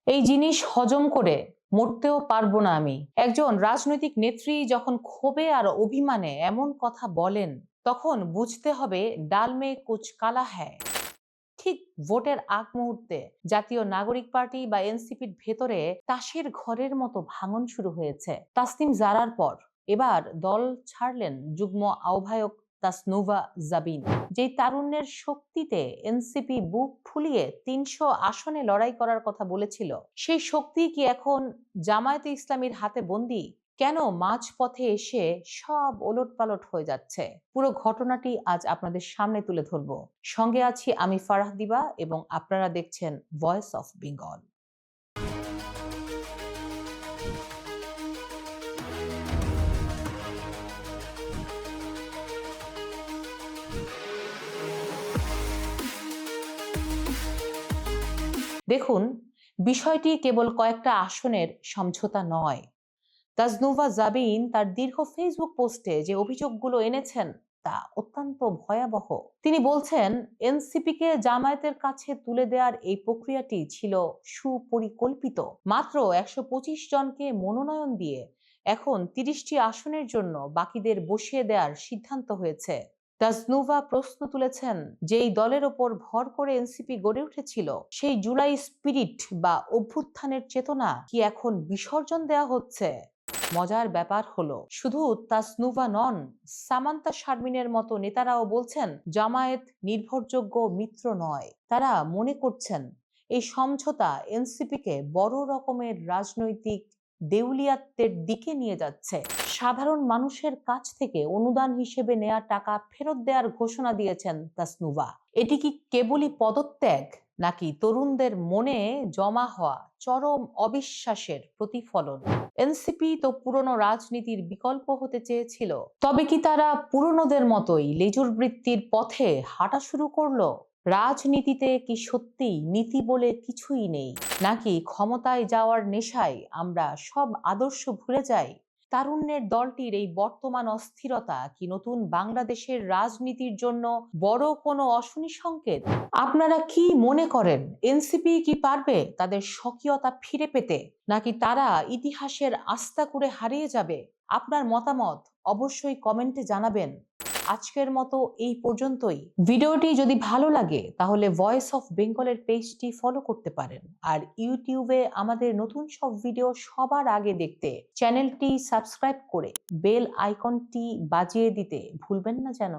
এই জিনিস হজম করে মরতেও পারবো না আমি। একজন রাজনৈতিক নেত্রী যখন ক্ষোভে আর অভিমানে এমন কথা বলেন, তখন বুঝতে হবে ডাল মে কুছ কালা হ্যায়। ঠিক ভোটের আগ মুহূর্তে জাতীয় নাগরিক পার্টি বা এনসিপির ভেতরে তাসের ঘরের মতো ভাঙন শুরু হয়েছে তাসনিম জারার পর। এবার দল ছাড়লেন যুগ্ম আহ্বায়ক তাসনুভা জাবিন। যেই তারুণ্যের শক্তিতে এনসিপি বুক ফুলিয়ে ৩০০ আসনে লড়াই করার কথা বলেছিল, সেই শক্তি কি এখন জামায়াতে ইসলামীর হাতে বন্দী? কেন মাঝপথে এসে সব ওলটপালট হয়ে যাচ্ছে? পুরো ঘটনাটি আজ আপনাদের সামনে তুলে ধরব। সঙ্গে আছি আমি ফারাহ দিবা এবং আপনারা দেখছেন ভয়েস অফ বেঙ্গল। দেখুন, বিষয়টি কেবল কয়েকটা আসনের সমঝোতা নয়। তাজনুভা জাবিন তার দীর্ঘ ফেসবুক পোস্টে যে অভিযোগগুলো এনেছেন তা অত্যন্ত ভয়াবহ। তিনি বলছেন, এনসিপি কে জামায়াতের কাছে তুলে দেওয়ার এই প্রক্রিয়াটি ছিল সুপরিকল্পিত। মাত্র ১২৫ জনকে মনোনয়ন দিয়ে এখন ৩০টি আসনের জন্য বাকিদের বসিয়ে দেওয়ার সিদ্ধান্ত হয়েছে। তাজনুভা প্রশ্ন তুলেছেন, যেই দলের ওপর ভর করে এনসিপি গড়ে উঠেছিল, সেই জুলাই স্পিরিট বা অভ্যুত্থানের চেতনা কি এখন বিসর্জন দেওয়া হচ্ছে? মজার ব্যাপার হলো, শুধু তাসনুভা নন, সামান্তা শারমিনের মতো নেতারাও বলছেন জামায়াত নির্ভরযোগ্য মিত্র নয়। তারা মনে করছেন এই সমঝোতা এনসিপিকে বড় রকমের রাজনৈতিক দেউলিয়াত্বের দিকে নিয়ে যাচ্ছে। সাধারণ মানুষের কাছ থেকে অনুদান হিসেবে নেওয়া টাকা ফেরত দেওয়ার ঘোষণা দিয়েছেন তাসনুভা। এটি কি কেবলই পদত্যাগ, নাকি তরুণদের মনে জমা হওয়া চরম অবিশ্বাসের প্রতিফলন? এনসিপি তো পুরনো রাজনীতির বিকল্প হতে চেয়েছিল, তবে কি তারা পুরনোদের মতোই লেজুর বৃত্তির পথে হাঁটা শুরু করলো? রাজনীতিতে কি সত্যিই নীতি বলে কিছুই নেই, নাকি ক্ষমতায় যাওয়ার নেশায় আমরা সব আদর্শ ভুলে যাই? তারুণ্যের দলটির এই বর্তমান অস্থিরতা কি নতুন বাংলাদেশের রাজনীতির জন্য বড় কোনো অশনি সংকেত? আপনারা কি মনে করেন, এনসিপি কি পারবে তাদের স্বকীয়তা ফিরে পেতে, নাকি তারা ইতিহাসের আস্তাকুঁড়ে হারিয়ে যাবে? আপনার মতামত অবশ্যই কমেন্টে জানাবেন। আজকের মতো এই পর্যন্তই। ভিডিওটি যদি ভালো লাগে তাহলে ভয়েস অফ বেঙ্গলের পেজটি ফলো করতে পারেন, আর ইউটিউবে আমাদের নতুন সব ভিডিও সবার আগে দেখতে চ্যানেলটি সাবস্ক্রাইব করে বেল আইকনটি বাজিয়ে দিতে ভুলবেন না যেন।